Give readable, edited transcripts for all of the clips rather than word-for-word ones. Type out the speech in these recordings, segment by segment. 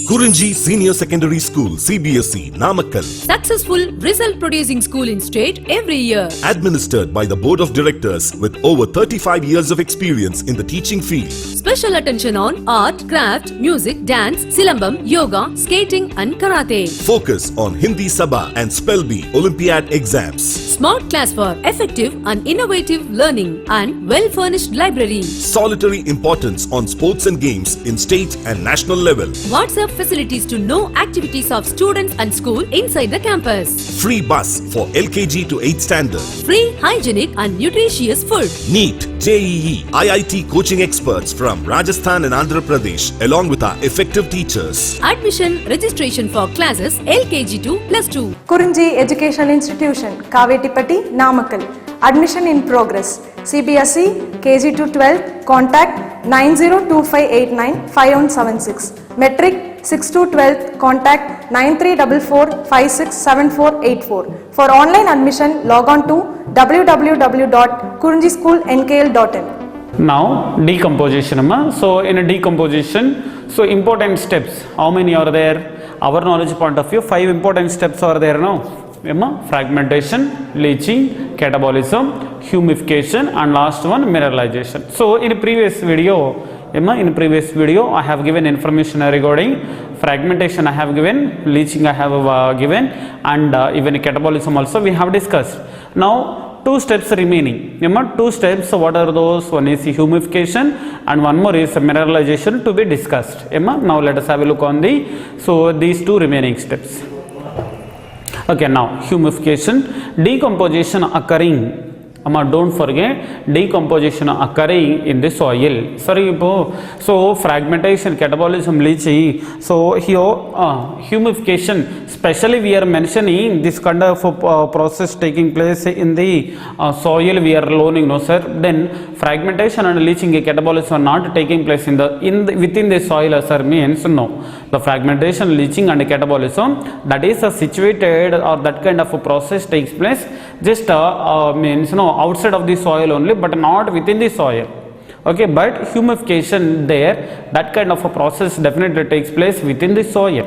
KURINJI Senior Secondary School, CBSE, Namakkal. Successful result producing school in state every year. Administered by the Board of Directors with over 35 years of experience in the teaching field. Special attention on art, craft, music, dance, silambam, yoga, skating and karate. Focus on Hindi Sabha and Spell Bee Olympiad exams. Smart class for effective and innovative learning and well-furnished library. Solitary importance on sports and games in state and national level. WhatsApp facilities to know activities of students and school inside the campus. Free bus for LKG to 8th standard. Free, hygienic and nutritious food. NEET, JEE, IIT coaching experts from Rajasthan and Andhra Pradesh along with our effective teachers. Admission registration for classes LKG to +2. KURINJI Education Institution, Kavetipatti, Namakkal. Admission in progress. CBSE, KG to 12, contact 9025895176. Metric 6 to 12, contact 9344567484. For online admission, log on to www.kurinjischoolnkl.in. Now decomposition. So in a decomposition, so important steps, how many are there? Our knowledge point of view, 5 important steps are there now. Fragmentation, leaching, catabolism, humidification and last one mineralization. So in a previous video, I have given information regarding fragmentation, I have given, leaching I have given, and even catabolism also we have discussed. Now 2 steps remaining. 2 steps, what are those? One is humidification and one more is mineralization to be discussed. Now let us have a look on these 2 remaining steps. Okay, now humidification, decomposition occurring. Don't forget, decomposition occurring in the soil. So fragmentation, catabolism, leaching. So here humidification, especially we are mentioning this kind of process taking place in the soil we are learning, no sir. Then fragmentation and leaching, catabolism are not taking place within the soil, sir, means no. The fragmentation, leaching and catabolism, that is situated, or that kind of a process takes place just means outside of the soil only, but not within the soil. Okay, but humidification there, that kind of a process definitely takes place within the soil.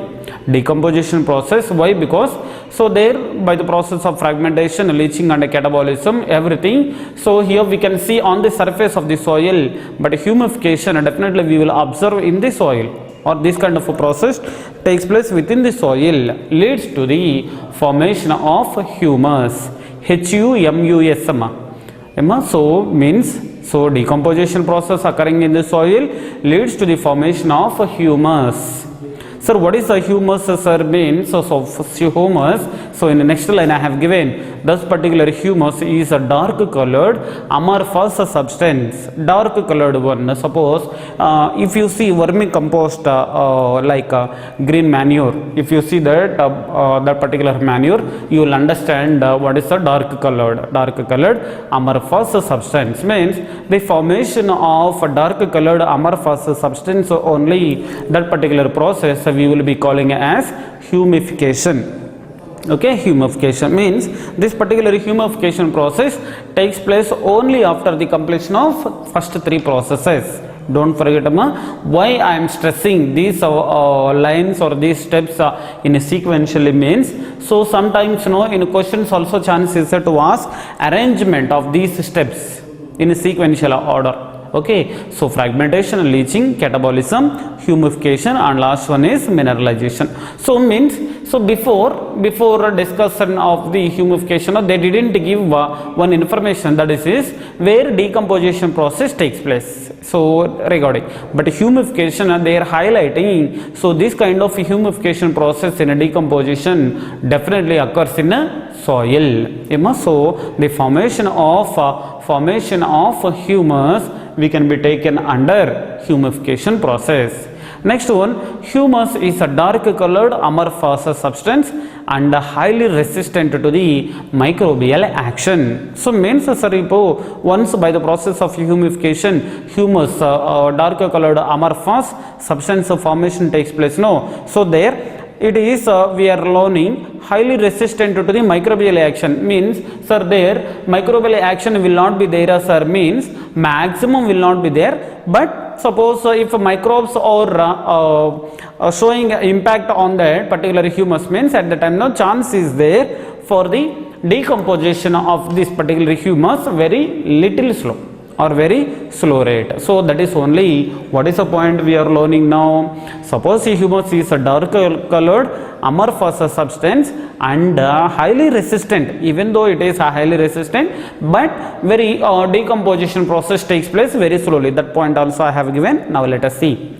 Decomposition process, why? Because so there by the process of fragmentation, leaching and catabolism, everything, so here we can see on the surface of the soil, but humidification definitely we will observe in the soil, or this kind of a process takes place within the soil, leads to the formation of humus. HUMUS. So means, so decomposition process occurring in the soil leads to the formation of humus. Sir, what is the humus, sir, means? So humus, so in the next line I have given, this particular humus is a dark colored amorphous substance, dark colored one. Suppose if you see vermicompost like green manure, if you see that that particular manure, you will understand what is a dark colored amorphous substance. Means the formation of a dark colored amorphous substance only, that particular process we will be calling as humidification. Okay, humidification means this particular humidification process takes place only after the completion of first 3 processes. Don't forget why I am stressing these lines or these steps in a sequentially means, so sometimes in questions also chance is to ask arrangement of these steps in a sequential order. Okay, so fragmentation, leaching, catabolism, humidification and last one is mineralization. So means, so before discussion of the humidification, they didn't give one information, that is where decomposition process takes place. So regarding, but humidification they are highlighting, so this kind of humidification process in a decomposition definitely occurs in a soil. So the formation of humus we can be taken under humidification process. Next one, humus is a dark colored amorphous substance and highly resistant to the microbial action. So means, once by the process of humidification, humus dark colored amorphous substance formation takes place. So there it is we are learning highly resistant to the microbial action, means sir there microbial action will not be there, sir, means maximum will not be there, but suppose if microbes are showing impact on that particular humus, means at the time no chance is there for the decomposition of this particular humus very little slow or very slow rate. So that is only what is the point we are learning now. Suppose the humus is a dark colored amorphous substance and highly resistant, even though it is highly resistant, but very decomposition process takes place very slowly. That point also I have given. Now let us see.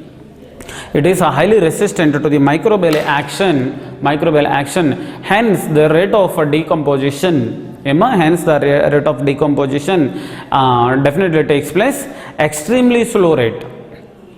It is highly resistant to the microbial action, hence the rate of decomposition, hence the rate of decomposition definitely takes place extremely slow rate.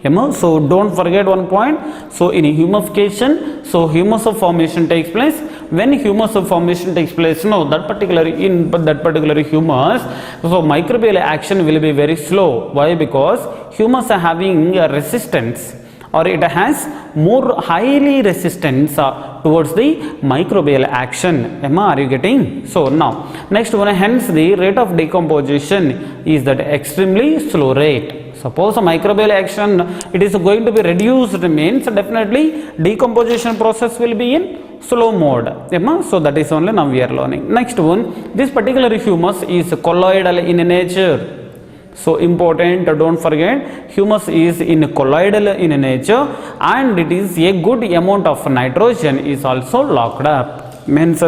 So don't forget one point. So in humification, so humus formation takes place. When humus formation takes place, no, that particular humus, so microbial action will be very slow. Why? Because humus are having a resistance, or it has more highly resistance towards the microbial action. Are you getting? So now next one, hence the rate of decomposition is that extremely slow rate. Suppose a microbial action it is going to be reduced, means definitely decomposition process will be in slow mode. So that is only now we are learning. Next one, this particular humus is colloidal in nature. So important, don't forget, humus is colloidal in nature and it is a good amount of nitrogen is also locked up. Means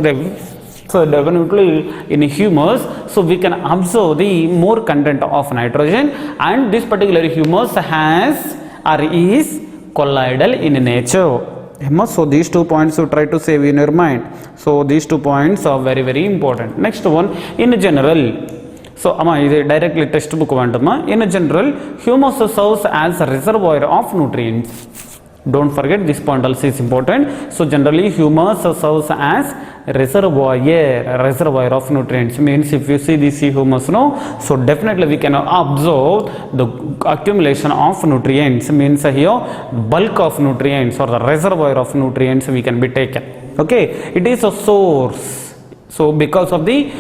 so definitely in humus, so we can observe the more content of nitrogen, and this particular humus has or is colloidal in nature. So these 2 points you try to save in your mind. So these 2 points are very very important. Next one, in general, so directly textbook in general, humus serves as a reservoir of nutrients. Don't forget this point also is important. So generally humus serves as reservoir of nutrients. Means if you see this humus, no, so definitely we can observe the accumulation of nutrients. Means here bulk of nutrients or the reservoir of nutrients we can be taken. Okay, it is a source. So because of the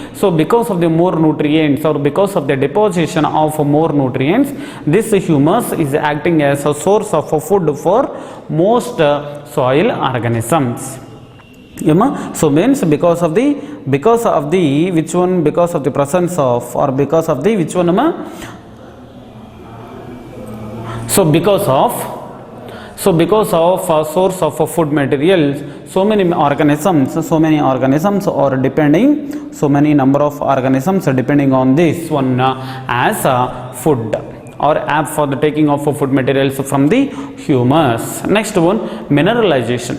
more nutrients, or because of the deposition of more nutrients, this humus is acting as a source of food for most soil organisms. So means because of the which one, because of the presence of, or because of the which one, so because of a source of food materials, so many organisms are depending, so many number of organisms are depending on this one as food, or app for the taking of food materials from the humus. Next one, mineralization.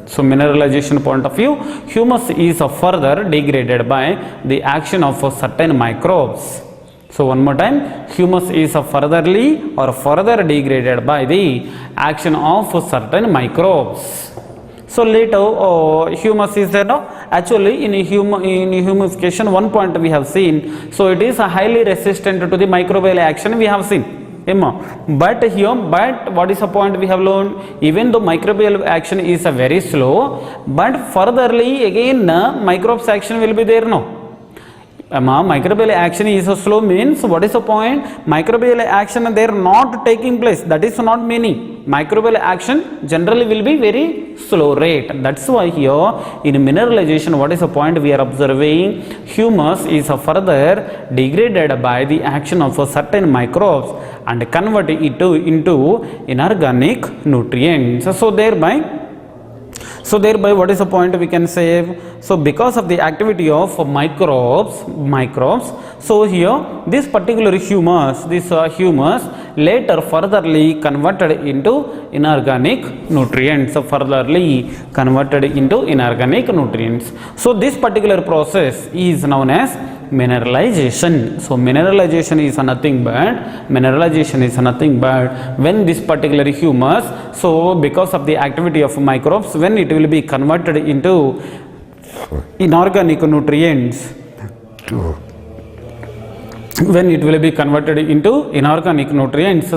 So mineralization point of view, humus is further degraded by the action of certain microbes. So one more time, humus is further degraded by the action of certain microbes. So later humus is there now. Actually in humification, one point we have seen, so it is highly resistant to the microbial action we have seen. But what is the point we have learned? Even though microbial action is very slow, but furtherly again microbes action will be there now. Microbial action is slow, means what is the point? Microbial action they are not taking place. That is not meaning. Microbial action generally will be very slow rate. That's why here in mineralization, what is the point we are observing? Humus is further degraded by the action of certain microbes and converted into inorganic nutrients. So thereby what is the point we can save? So because of the activity of microbes, so here this particular humus, later furtherly converted into inorganic nutrients. So this particular process is known as mineralization. So mineralization is nothing but when this particular humus, so because of the activity of microbes, when it will be converted into inorganic nutrients,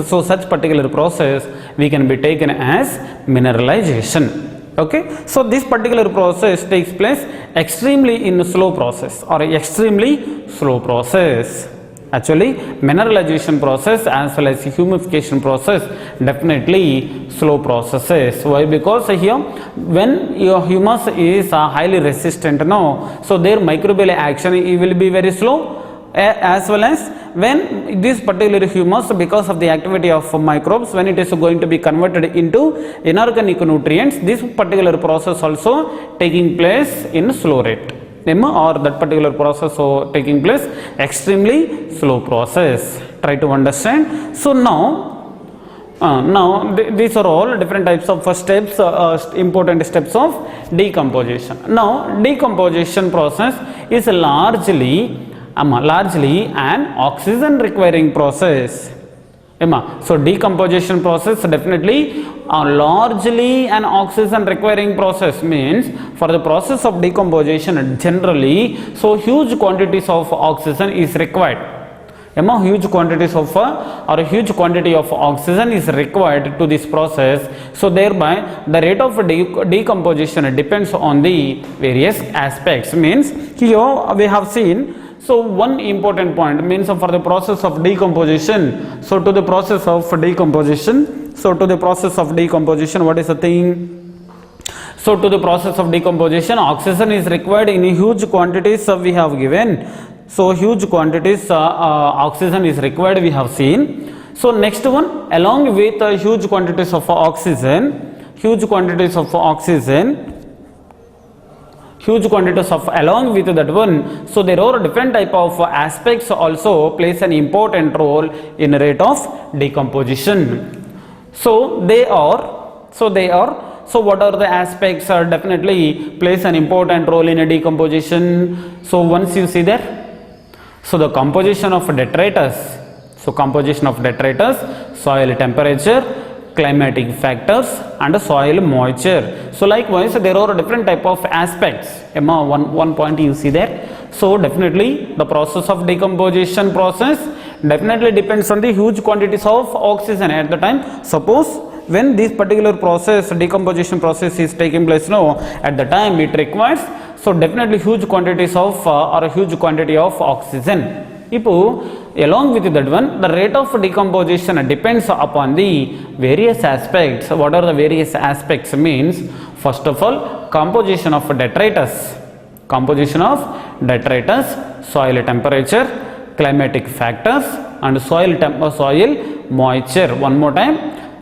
so such particular process we can be taken as mineralization. Okay, so this particular process takes place extremely slow process. Actually, mineralization process as well as humidification process definitely slow processes. Why? Because here when your humus is highly resistant now, so their microbial action will be very slow, as well as when this particular humus, because of the activity of microbes, when it is going to be converted into inorganic nutrients, this particular process also taking place in slow rate. Or that particular process so taking place extremely slow process. Try to understand. So now these are all different types of steps, important steps of decomposition. Now decomposition process is largely an oxygen requiring process. So decomposition process definitely largely an oxygen requiring process, means for the process of decomposition generally so huge quantities of oxygen is required. Huge quantities of or a huge quantity of oxygen is required to this process. So thereby the rate of decomposition depends on the various aspects. Means here we have seen. So one important point means for the process of decomposition. So to the process of decomposition. So to the process of decomposition, what is the thing? So to the process of decomposition, oxygen is required in huge quantities we have given. So huge quantities oxygen is required, we have seen. So next one, along with huge quantities of oxygen, along with that one, so there are different type of aspects also plays an important role in rate of decomposition. So what are the aspects definitely plays an important role in a decomposition. So once you see there, so the composition of detritus, soil temperature, climatic factors and soil moisture. So likewise there are different type of aspects. One point you see there. So definitely the process of decomposition process definitely depends on the huge quantities of oxygen at the time. Suppose when this particular process, decomposition process is taking place now, at the time it requires so definitely huge quantities of or a huge quantity of oxygen. Along with that one, the rate of decomposition depends upon the various aspects. What are the various aspects? Means first of all, composition of detritus, soil temperature, climatic factors and soil moisture. One more time,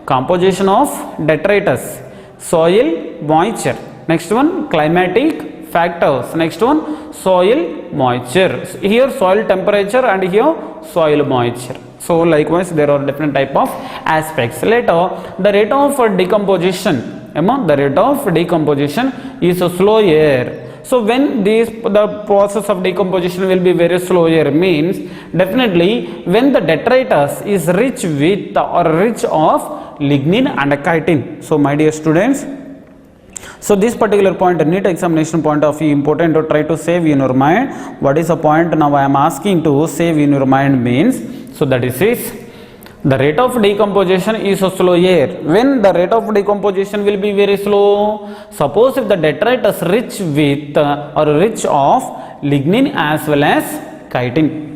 composition of detritus, soil moisture. Next one, climatic factors. Next one, soil moisture. Here soil temperature and here soil moisture. So likewise there are different type of aspects. Later the rate of decomposition, is slower. So when the process of decomposition will be very slower, means definitely when the detritus is rich with or rich of lignin and chitin. So my dear students, so this particular point, NEET examination point of view, important to try to save in your mind. What is the point now I am asking to save in your mind means, so that is the rate of decomposition is slower. When the rate of decomposition will be very slow, suppose if the detritus rich with or rich of lignin as well as chitin.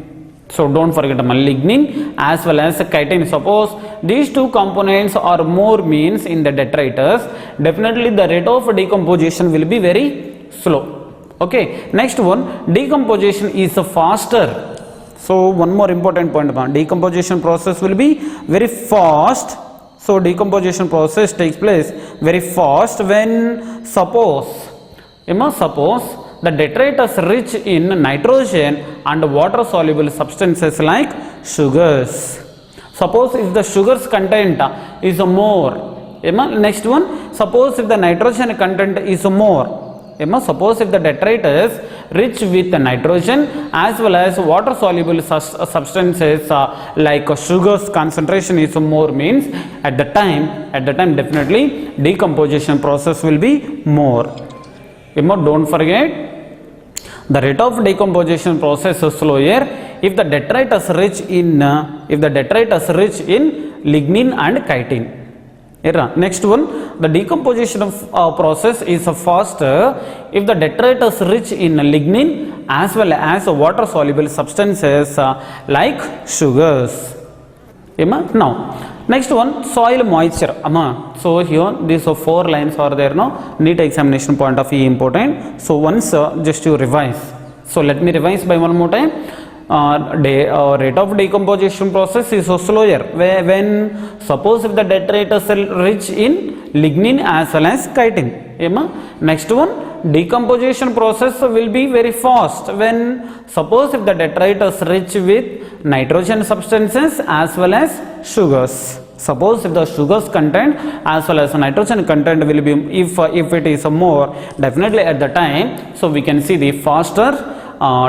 So don't forget lignin as well as chitin. Suppose these two components are more, means in the detritus, definitely the rate of decomposition will be very slow. Okay, next one, decomposition is faster. So one more important point, decomposition process will be very fast. So decomposition process takes place very fast when suppose the detritus rich in nitrogen and water soluble substances like sugars. Suppose if the sugars content is more, next one, suppose if the nitrogen content is more, suppose if the detritus rich with nitrogen as well as water soluble substances like sugars concentration is more, means at the time definitely decomposition process will be more. Don't forget, the rate of decomposition process is slower if the detritus rich in lignin and chitin. Next one, the decomposition of process is faster if the detritus rich in lignin as well as water soluble substances like sugars. Now next one, soil moisture. So here these 4 lines are there, no NEET examination point of view important. So once just you revise. So let me revise by one more time. Rate of decomposition process is slower when suppose if the detritus rich in lignin as well as chitin. Next one, decomposition process will be very fast when suppose if the detritus rich with nitrogen substances as well as sugars. Suppose if the sugars content as well as nitrogen content will be, if it is more, definitely at the time, so we can see the faster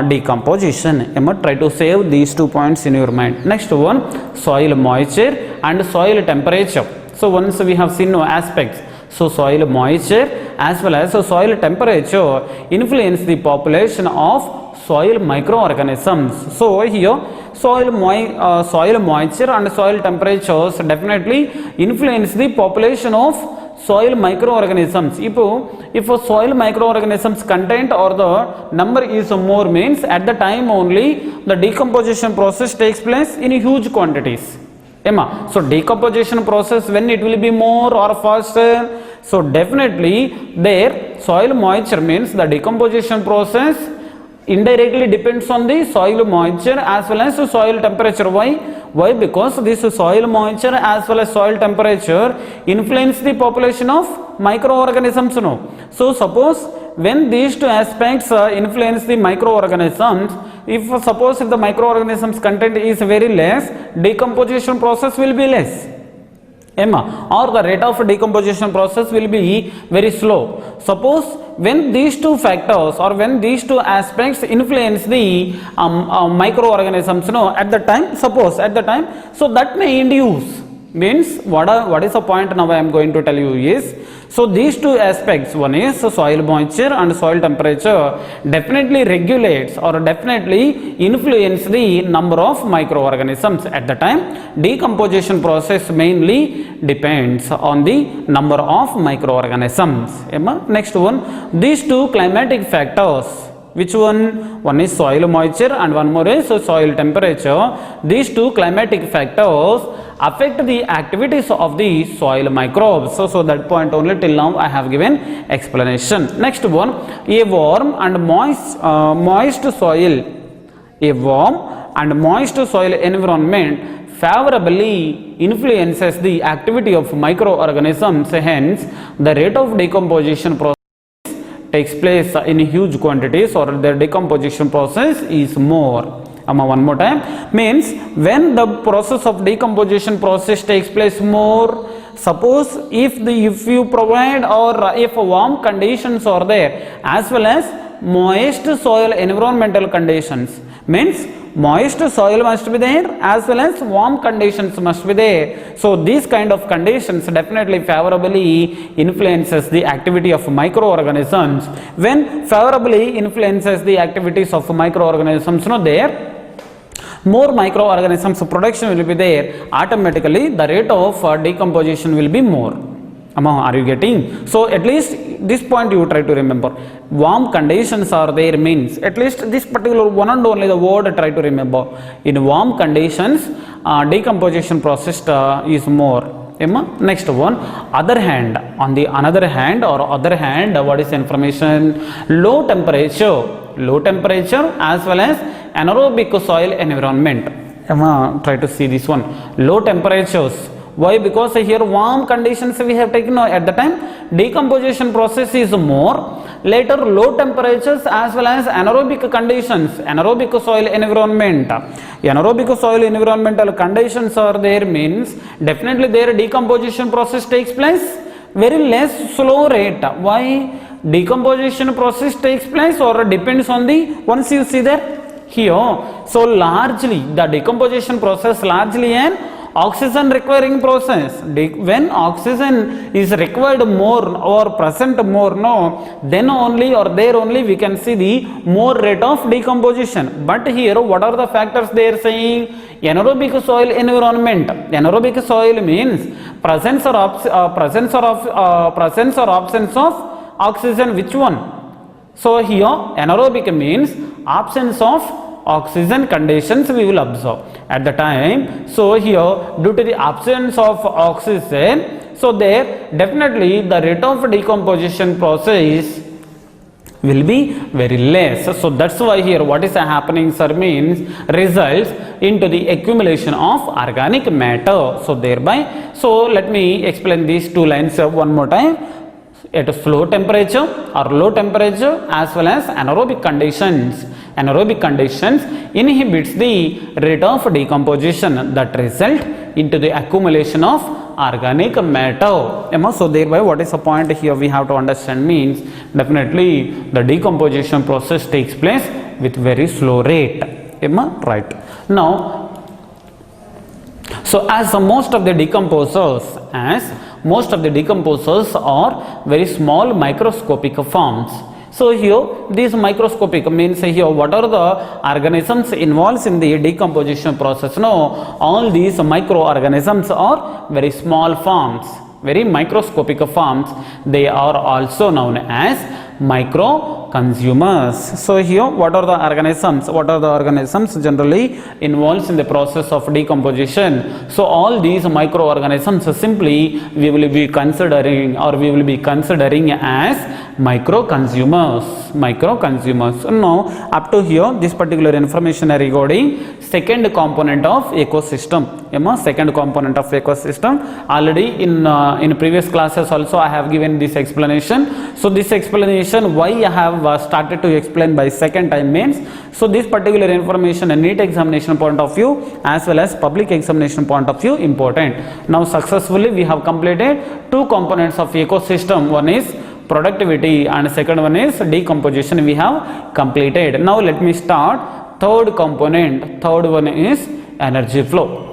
decomposition. Try to save these 2 points in your mind. Next one, soil moisture and soil temperature. So once we have seen aspects, so soil moisture as well as soil temperature influence the population of soil microorganisms. So here soil moisture and soil temperatures definitely influence the population of soil microorganisms. If a soil microorganisms content or the number is more, means at the time only the decomposition process takes place in huge quantities. So decomposition process, when it will be more or faster? So definitely there soil moisture means the decomposition process indirectly depends on the soil moisture as well as soil temperature. Why? Because this soil moisture as well as soil temperature influence the population of microorganisms. So suppose when these 2 aspects influence the microorganisms, if the microorganisms content is very less, decomposition process will be less. Or the rate of decomposition process will be very slow. Suppose when these 2 factors or when these 2 aspects influence the microorganisms, at the time, suppose at the time, so that may induce, means what is the point now I am going to tell you is, so these 2 aspects, one is soil moisture and soil temperature, definitely regulates or definitely influence the number of microorganisms. At the time, decomposition process mainly depends on the number of microorganisms. Next one, these 2 climatic factors. Which one? One is soil moisture and one more is soil temperature. These 2 climatic factors affect the activities of the soil microbes. So that point only till now I have given explanation. Next one, a warm and moist soil. A warm and moist soil environment favorably influences the activity of microorganisms. Hence, the rate of decomposition process takes place in huge quantities, or the decomposition process is more. One more time, means when the process of decomposition process takes place more, suppose if you provide or if warm conditions are there as well as moist soil environmental conditions, means moist soil must be there as well as warm conditions must be there. So these kind of conditions definitely favorably influences the activity of microorganisms. When favorably influences the activities of microorganisms, there more microorganisms production will be there, automatically the rate of decomposition will be more. Are you getting? So at least this point you try to remember. Warm conditions are there means at least this particular one and only the word try to remember. In warm conditions decomposition process is more. Next one, other hand, on the another hand or other hand, what is information? Low temperature as well as anaerobic soil environment. Try to see this one. Low temperatures. Why? Because here warm conditions we have taken at the time, decomposition process is more. Later low temperatures as well as anaerobic conditions, anaerobic soil environment. Anaerobic soil environmental conditions are there means definitely their decomposition process takes place very less slow rate. Why? Decomposition process takes place or depends on the, once you see there here, so largely the decomposition process largely an oxygen requiring process. When oxygen is required more or present more, no, then only or there only we can see the more rate of decomposition. But here what are the factors they are saying? Anaerobic soil environment. Anaerobic soil means presence or absence of oxygen. Which one? So here anaerobic means absence of oxygen conditions we will observe at the time. So here due to the absence of oxygen, so there definitely the rate of decomposition process will be very less. So that's why here what is happening, sir, means results into the accumulation of organic matter. So thereby, so let me explain these two lines one more time. At a slow temperature or low temperature as well as anaerobic conditions. Anaerobic conditions inhibits the rate of decomposition that result into the accumulation of organic matter. So thereby what is the point here we have to understand means definitely the decomposition process takes place with very slow rate. Right. Now, so as most of the decomposers are very small microscopic forms. So here these microscopic means here what are the organisms involved in the decomposition process? No, all these microorganisms are very small forms, very microscopic forms. They are also known as micro consumers. So here what are the organisms? What are the organisms generally involved in the process of decomposition? So all these microorganisms simply we will be considering as micro consumers. Now up to here this particular information regarding second component of ecosystem. Second component of ecosystem. Already in previous classes also I have given this explanation. So this explanation why I have started to explain by second time means, so this particular information a NEET examination point of view as well as public examination point of view important. Now successfully we have completed two components of ecosystem. One is productivity and second one is decomposition we have completed. Now let me start third component. Third one is energy flow.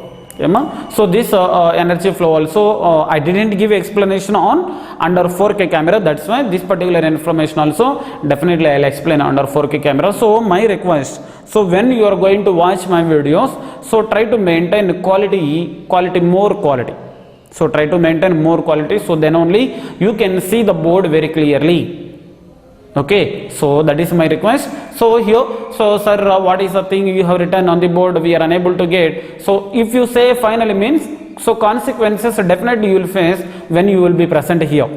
So this energy flow also I didn't give explanation on under 4K camera. That's why this particular information also definitely I'll explain under 4K camera. So my request, so when you are going to watch my videos, so try to maintain quality. So try to maintain more quality, so then only you can see the board very clearly. Okay, so that is my request. So here, so sir, what is the thing you have written on the board we are unable to get? So if you say finally means, so consequences definitely you will face when you will be present here.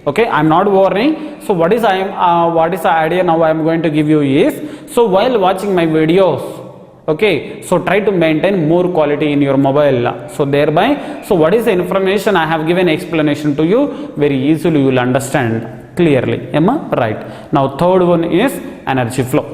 Okay, I am not worrying. So what is the idea now I am going to give you is, so while watching my videos, okay, so try to maintain more quality in your mobile. So thereby, so what is the information I have given explanation to you, very easily you will understand clearly. Right. Now third one is energy flow.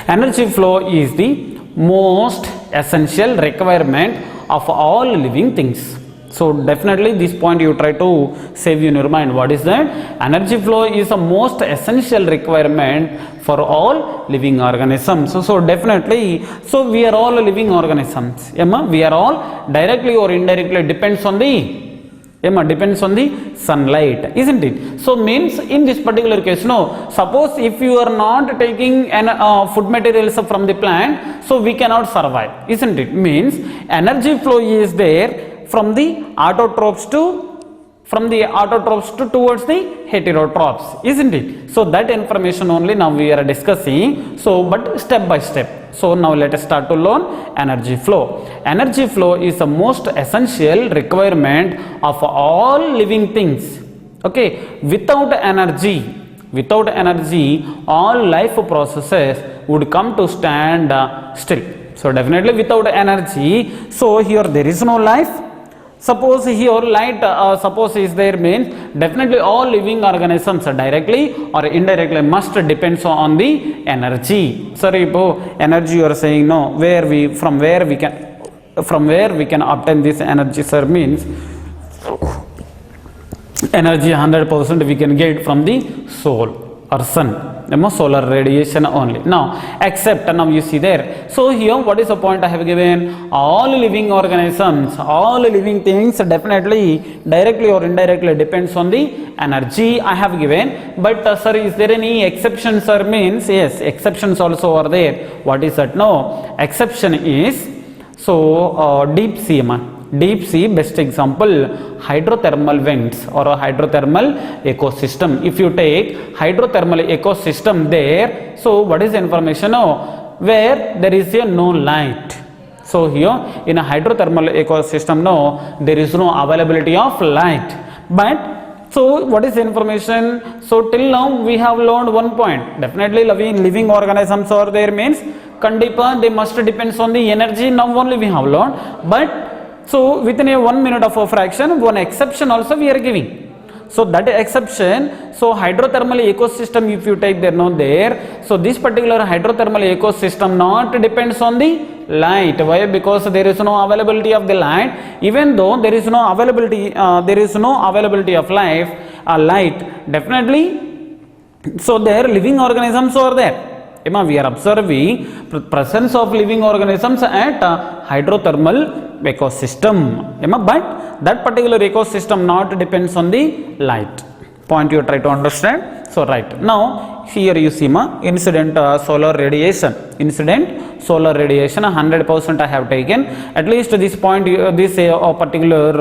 Energy flow is the most essential requirement of all living things. So definitely this point you try to save in your mind. What is that? Energy flow is the most essential requirement for all living organisms. So definitely, so we are all living organisms. We are all directly or indirectly depends on the sunlight, isn't it? So means in this particular case, no, suppose if you are not taking food materials from the plant, so we cannot survive, isn't it? Means energy flow is there from the autotrophs to towards the heterotrophs, isn't it? So that information only now we are discussing, so but step by step. So now let us start to learn energy flow. Energy flow is the most essential requirement of all living things. Okay, without energy, all life processes would come to stand still. So definitely without energy, so here there is no life. Suppose here light suppose is there means definitely all living organisms directly or indirectly must depends on the energy. Sorry, energy you are saying no, from where we can obtain this energy, sir, means energy 100% we can get from the soul. or sun. Solar radiation only. Now, except, now you see there. So here, what is the point I have given? All living organisms, all living things definitely, directly or indirectly depends on the energy I have given. But sir, is there any exceptions, sir? Means, yes, exceptions also are there. What is that? No, exception is, so deep sea, deep sea, best example, hydrothermal vents or a hydrothermal ecosystem. If you take hydrothermal ecosystem there, so what is the information? No, where there is no light. So here in a hydrothermal ecosystem, no, there is no availability of light. But so what is the information? So till now we have learned one point. Definitely living organisms are there, means Kandipa, they must depends on the energy. Now only we have learned. But so within a 1 minute of a fraction, one exception also we are giving. So that exception, so hydrothermal ecosystem, if you take there, no there, so this particular hydrothermal ecosystem not depends on the light. Why? Because there is no availability of the light. Even though there is no availability, of light, definitely. So there living organisms are there. We are observing presence of living organisms at hydrothermal ecosystem. But that particular ecosystem not depends on the light. Point you try to understand. So right now here you see incident solar radiation. Incident solar radiation 100% I have taken. At least this point, this particular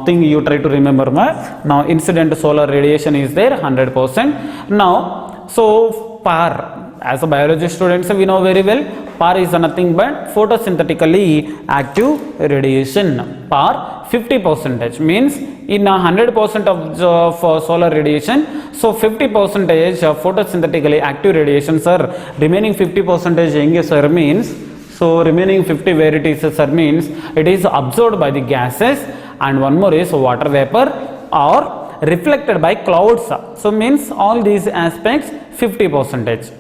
thing you try to remember. Now incident solar radiation is there 100%. Now so PAR. As a biology students, we know very well, PAR is nothing but photosynthetically active radiation. PAR 50% means in 100% of solar radiation, so 50% photosynthetically active radiation, sir. Remaining 50% sir means, so remaining 50 where it is, sir, means it is absorbed by the gases, and one more is water vapor or reflected by clouds. So means all these aspects 50%.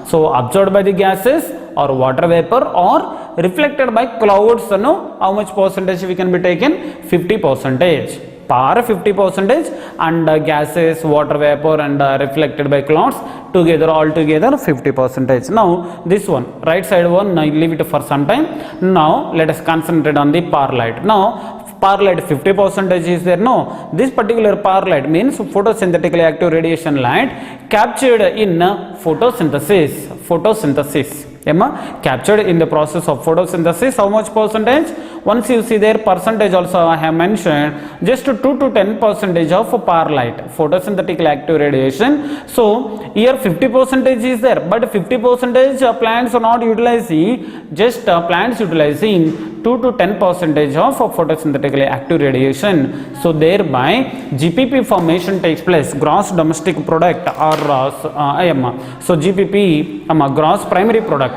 So absorbed by the gases or water vapor or reflected by clouds, how much percentage we can be taken? 50%. PAR 50% and gases, water vapor and reflected by clouds together, all together 50%. Now this one, right side one, I leave it for some time. Now let us concentrate on the PAR light. Now PAR light 50% is there. No, this particular PAR light means photosynthetically active radiation light captured in photosynthesis. Captured in the process of photosynthesis. How much percentage? Once you see their percentage also I have mentioned, just 2 to 10% of PAR light, photosynthetically active radiation. So here 50% is there, but 50% plants are not utilizing, just plants utilizing 2 to 10% of photosynthetically active radiation. So thereby GPP formation takes place, gross domestic product, or so GPP, gross primary product.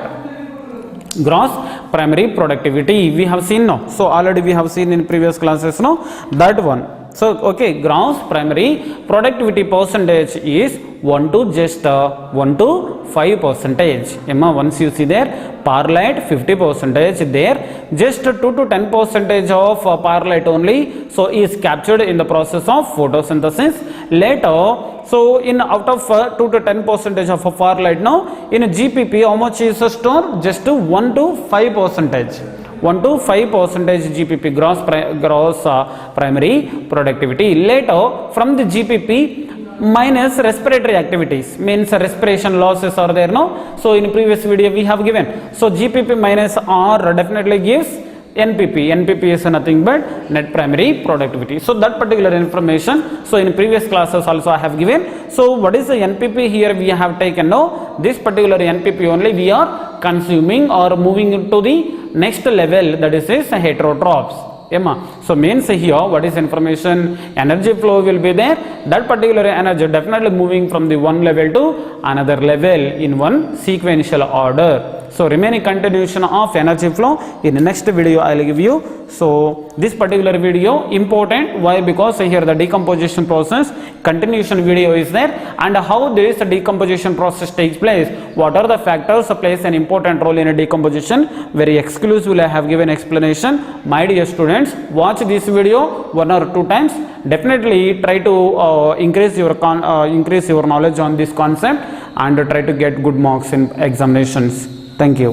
Gross primary productivity we have seen now. So already we have seen in previous classes, that one. So okay, gross primary productivity percentage is 1 to 5%. Once you see there, PAR light 50% there, just 2 to 10% of PAR light only, so is captured in the process of photosynthesis. Later, so in out of 2 to 10% of PAR light, now in GPP how much is stored? Just 1 to 5%. 1 to 5% GPP, gross primary productivity. Later, from the GPP minus respiratory activities, means respiration losses are there, no? So in previous video we have given. So GPP minus R definitely gives NPP. NPP is nothing but net primary productivity. So that particular information, so in previous classes also I have given. So what is the NPP here we have taken? No, this particular NPP only we are consuming or moving into the next level, that is heterotrophs. So means here what is information? Energy flow will be there. That particular energy definitely moving from the one level to another level in one sequential order. So remaining continuation of energy flow in the next video I will give you. So this particular video important, why? Because here the decomposition process continuation video is there, and how this decomposition process takes place, what are the factors plays an important role in a decomposition, very exclusively I have given explanation. My dear students, watch this video 1 or 2 times, definitely try to increase your knowledge on this concept and try to get good marks in examinations. Thank you.